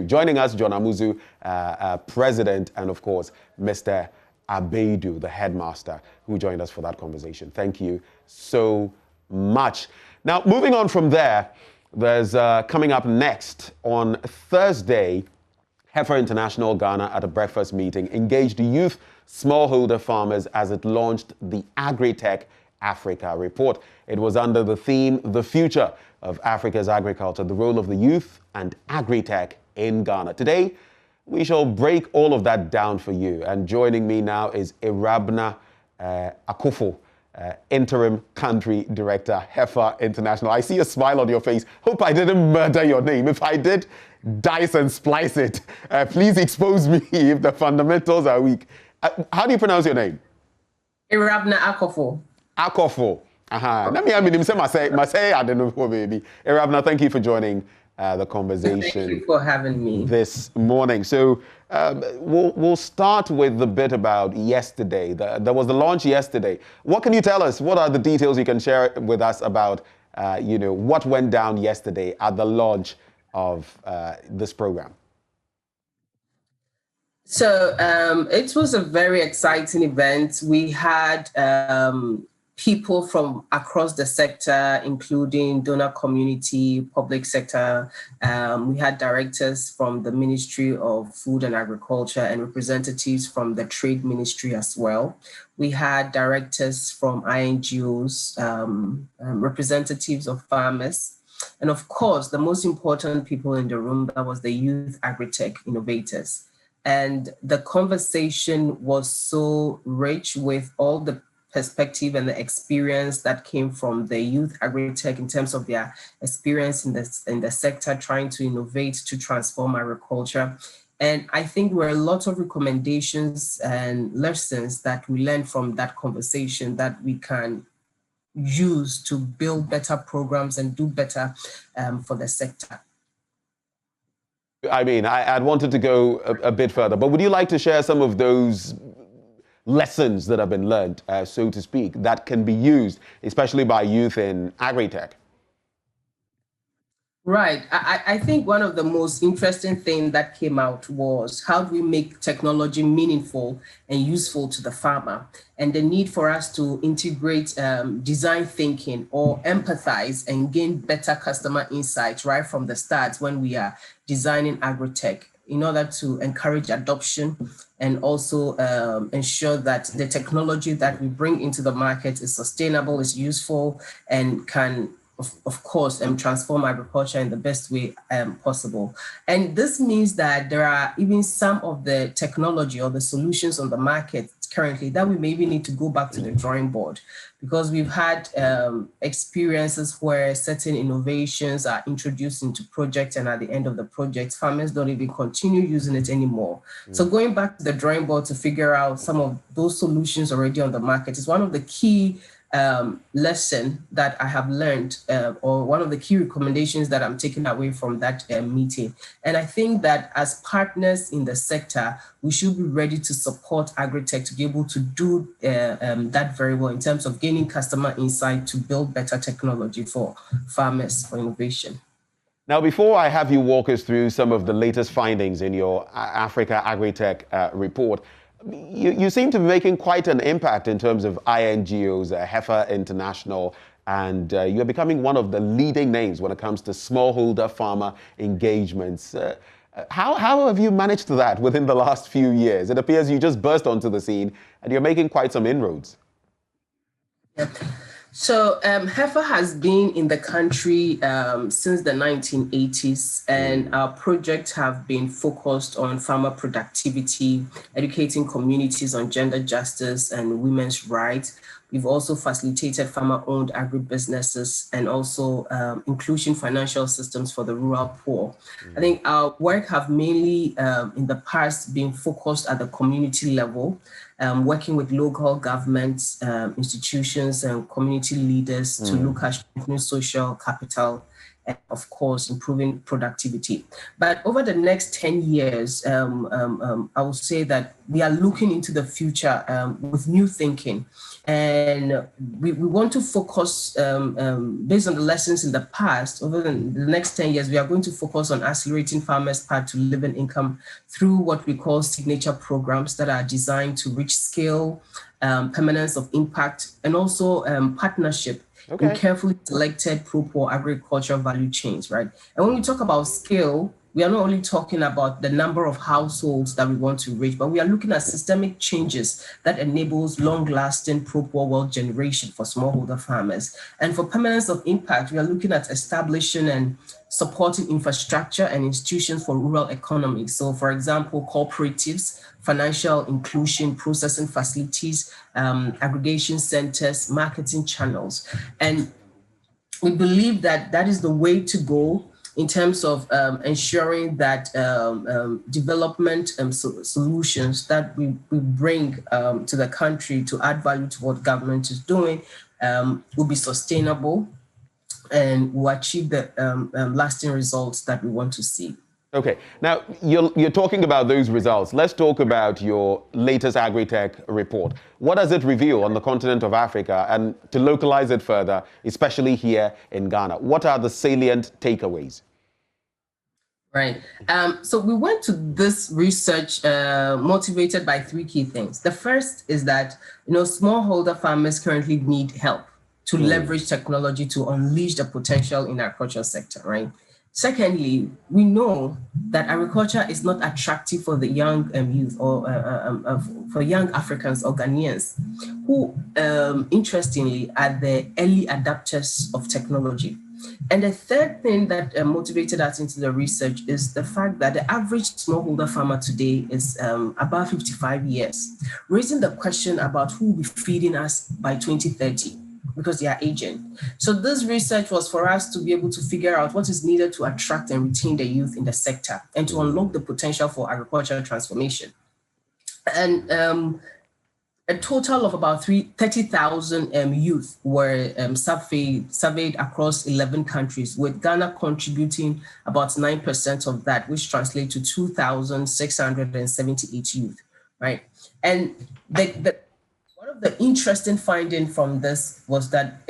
Joining us, John Amuzu, President, and of course, Mr. Abedu, the headmaster, who joined us for that conversation. Thank you so much. Now, moving on from there, there's coming up next on Thursday, Heifer International Ghana at a breakfast meeting engaged youth smallholder farmers as it launched the Agritech Africa report. It was under the theme, The Future of Africa's Agriculture, the Role of the Youth and Agritech in Ghana. Today, we shall break all of that down for you. And joining me now is Irabna Akufo, Interim Country Director, Heifer International. I see a smile on your face. Hope I didn't murder your name. If I did, dice and splice it. Please expose me if the fundamentals are weak. How do you pronounce your name? Irabna Akufo. Akufo. Let me say I don't know, baby. Irabna, thank you for joining the conversation. Thank you for having me this morning. So we'll start with the bit about yesterday. There was the launch yesterday. What can you tell us? What are the details you can share with us about what went down yesterday at the launch of this program? So it was a very exciting event. We had people from across the sector, including donor community, public sector. We had directors from the Ministry of Food and Agriculture and representatives from the Trade Ministry as well. We had directors from INGOs, representatives of farmers, and of course, the most important people in the room, that was the youth agritech innovators. And the conversation was so rich with all the perspective and the experience that came from the youth agritech in terms of their experience in the sector, trying to innovate to transform agriculture. And I think there were a lot of recommendations and lessons that we learned from that conversation that we can use to build better programs and do better for the sector. I mean, I'd wanted to go a bit further, but would you like to share some of those lessons that have been learned, so to speak, that can be used, especially by youth in agritech? Right. I think one of the most interesting things that came out was how do we make technology meaningful and useful to the farmer, and the need for us to integrate design thinking or empathize and gain better customer insights right from the start when we are designing agritech, in order to encourage adoption and also ensure that the technology that we bring into the market is sustainable, is useful, and can, of course, transform agriculture in the best way possible. And this means that there are even some of the technology or the solutions on the market currently that we maybe need to go back to the drawing board, because we've had experiences where certain innovations are introduced into projects, and at the end of the project, farmers don't even continue using it anymore. So going back to the drawing board to figure out some of those solutions already on the market is one of the key lesson that I have learned, or one of the key recommendations that I'm taking away from that meeting. And I think that as partners in the sector, we should be ready to support agritech to be able to do that very well in terms of gaining customer insight to build better technology for farmers, for innovation. Now, before I have you walk us through some of the latest findings in your Africa Agritech report, you seem to be making quite an impact in terms of INGOs, Heifer International, and you're becoming one of the leading names when it comes to smallholder farmer engagements. How have you managed that within the last few years? It appears you just burst onto the scene and you're making quite some inroads. Yep. So Heifer has been in the country since the 1980s, and our projects have been focused on farmer productivity, educating communities on gender justice and women's rights. We've also facilitated farmer-owned agribusinesses and also inclusion financial systems for the rural poor. I think our work have mainly in the past been focused at the community level, working with local governments, institutions, and community leaders to look at strengthening social capital and of course, improving productivity. But over the next 10 years, I will say that we are looking into the future with new thinking. And we want to focus, based on the lessons in the past, over the next 10 years, we are going to focus on accelerating farmers' path to living income through what we call signature programs that are designed to reach scale, permanence of impact, and also partnership in carefully selected pro-poor agricultural value chains, right? And when we talk about scale, we are not only talking about the number of households that we want to reach, but we are looking at systemic changes that enables long-lasting pro-poor wealth generation for smallholder farmers. And for permanence of impact, we are looking at establishing and supporting infrastructure and institutions for rural economy. So for example, cooperatives, financial inclusion, processing facilities, aggregation centers, marketing channels. And we believe that that is the way to go in terms of ensuring that development solutions that we bring to the country to add value to what government is doing will be sustainable and will achieve the lasting results that we want to see. Okay, now you're talking about those results. Let's talk about your latest Agritech report. What does it reveal on the continent of Africa, and to localize it further, especially here in Ghana? What are the salient takeaways? Right. So we went to this research motivated by three key things. The first is that smallholder farmers currently need help to leverage technology to unleash the potential in the agricultural sector, right? Secondly, we know that agriculture is not attractive for the young youth or for young Africans or Ghanaians who, interestingly, are the early adapters of technology. And the third thing that motivated us into the research is the fact that the average smallholder farmer today is about 55 years, raising the question about who will be feeding us by 2030. Because they are aging. So this research was for us to be able to figure out what is needed to attract and retain the youth in the sector and to unlock the potential for agricultural transformation. And a total of about 30,000 youth were surveyed across 11 countries, with Ghana contributing about 9% of that, which translates to 2,678 youth, right? And one of the interesting findings from this was that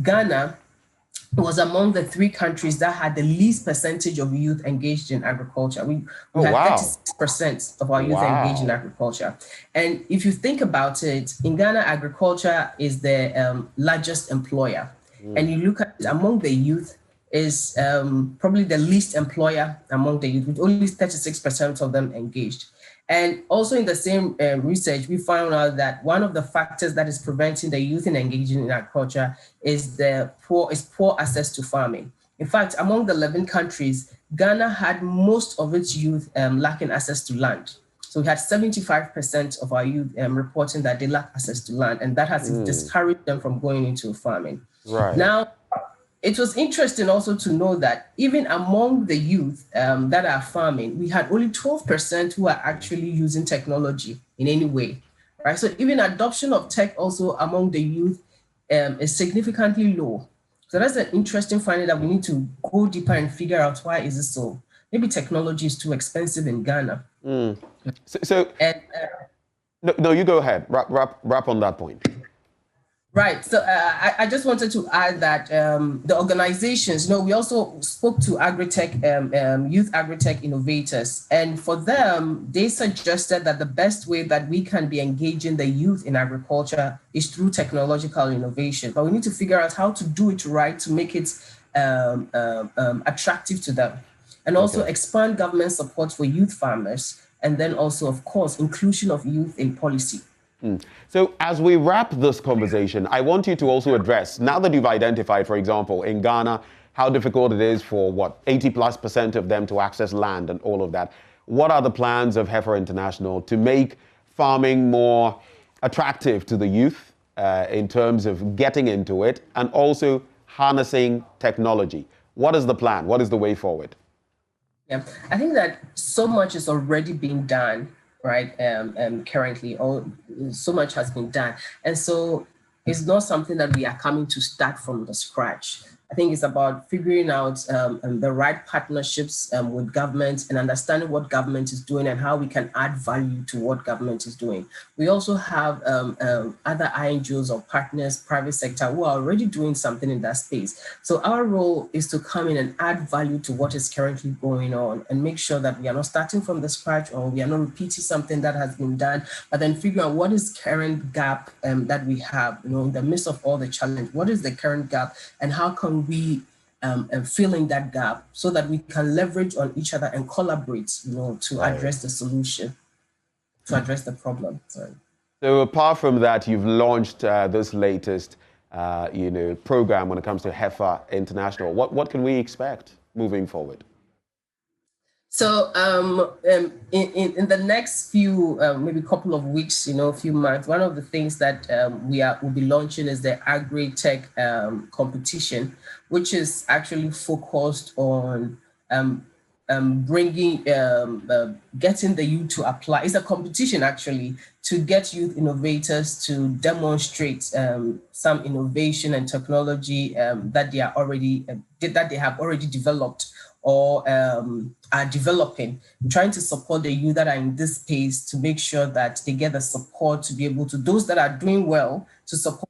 Ghana was among the three countries that had the least percentage of youth engaged in agriculture. We had 36% of our youth engaged in agriculture. And if you think about it, in Ghana, agriculture is the largest employer. And you look at it, among the youth is probably the least employer among the youth, with only 36% of them engaged. And also in the same research, we found out that one of the factors that is preventing the youth in engaging in agriculture is poor access to farming. In fact, among the 11 countries, Ghana had most of its youth lacking access to land. So we had 75% of our youth reporting that they lack access to land, and that has discouraged them from going into farming. Right. Now, it was interesting also to know that even among the youth that are farming, we had only 12% who are actually using technology in any way, right? So even adoption of tech also among the youth is significantly low. So that's an interesting finding that we need to go deeper and figure out why is it so. Maybe technology is too expensive in Ghana. No, you go ahead. Wrap on that point. Right. So I just wanted to add that the organizations, we also spoke to Agritech, youth Agritech innovators, and for them, they suggested that the best way that we can be engaging the youth in agriculture is through technological innovation. But we need to figure out how to do it right to make it attractive to them, and also expand government support for youth farmers, and then also, of course, inclusion of youth in policy. So as we wrap this conversation, I want you to also address, now that you've identified, for example, in Ghana, how difficult it is for 80+% of them to access land and all of that. What are the plans of Heifer International to make farming more attractive to the youth in terms of getting into it and also harnessing technology? What is the plan? What is the way forward? Yeah, I think that so much is already being done. Right, currently, so much has been done. And so it's not something that we are coming to start from the scratch. I think it's about figuring out the right partnerships with government and understanding what government is doing and how we can add value to what government is doing. We also have other INGOs or partners, private sector, who are already doing something in that space. So our role is to come in and add value to what is currently going on and make sure that we are not starting from the scratch or we are not repeating something that has been done, but then figure out what is current gap that we have, in the midst of all the challenge. What is the current gap and how can we fill in that gap so that we can leverage on each other and collaborate, to address the solution, to address the problem. Sorry. So apart from that, you've launched this latest, program when it comes to Heifer International. What can we expect moving forward? So in the next few, maybe couple of weeks, few months, one of the things that we'll be launching is the Agritech competition, which is actually focused on bringing, getting the youth to apply. It's a competition actually to get youth innovators to demonstrate some innovation and technology that they have already developed or are developing, trying to support the youth that are in this space to make sure that they get the support to be able to, those that are doing well, to support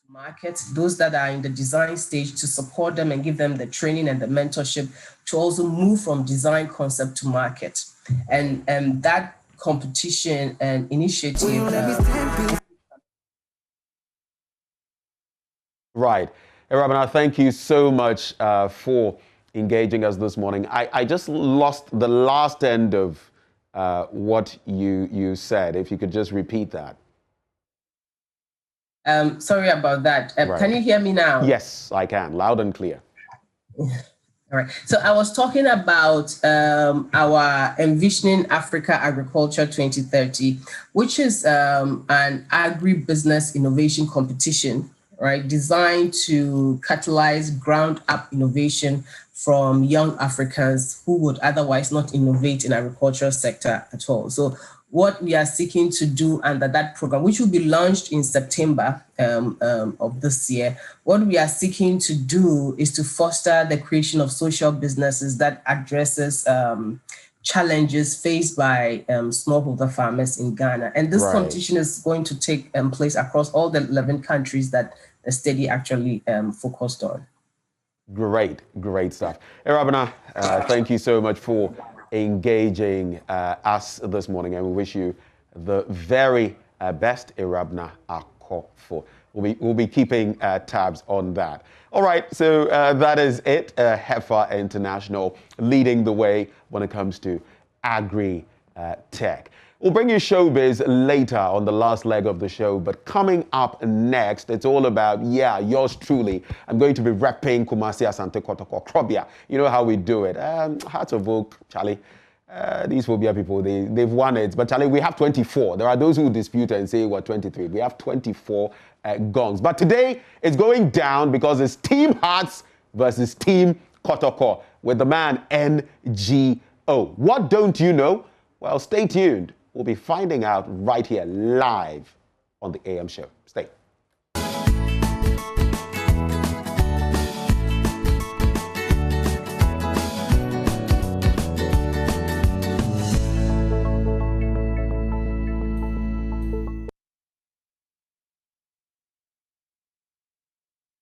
the market, those that are in the design stage, to support them and give them the training and the mentorship to also move from design concept to market. And that competition and initiative. Right. Rabana, thank you so much for engaging us this morning. I just lost the last end of what you said. If you could just repeat that. Sorry about that. Right. Can you hear me now? Yes, I can, loud and clear. All right. So I was talking about our Envisioning Africa Agriculture 2030, which is an agribusiness innovation competition, right, designed to catalyze ground-up innovation from young Africans who would otherwise not innovate in agricultural sector at all. So what we are seeking to do under that program, which will be launched in September of this year, what we are seeking to do is to foster the creation of social businesses that addresses challenges faced by smallholder farmers in Ghana. And this competition is going to take place across all the 11 countries that the study actually focused on. Great stuff. Rabana, thank you so much for engaging us this morning, and we wish you the very best, Rabana Akofo. We'll be keeping tabs on that. All right, so that is it. Heifer International leading the way when it comes to agri-tech. We'll bring you showbiz later on the last leg of the show, but coming up next, it's all about, yours truly. I'm going to be repping Kumasi Asante Kotoko Krobia. You know how we do it. Hearts of Oak, Charlie. These phobia people, they've won it. But Charlie, we have 24. There are those who dispute and say we're 23. We have 24 gongs. But today, it's going down because it's Team Hearts versus Team Kotoko with the man NGO. What don't you know? Well, stay tuned. We'll be finding out right here live on the AM show.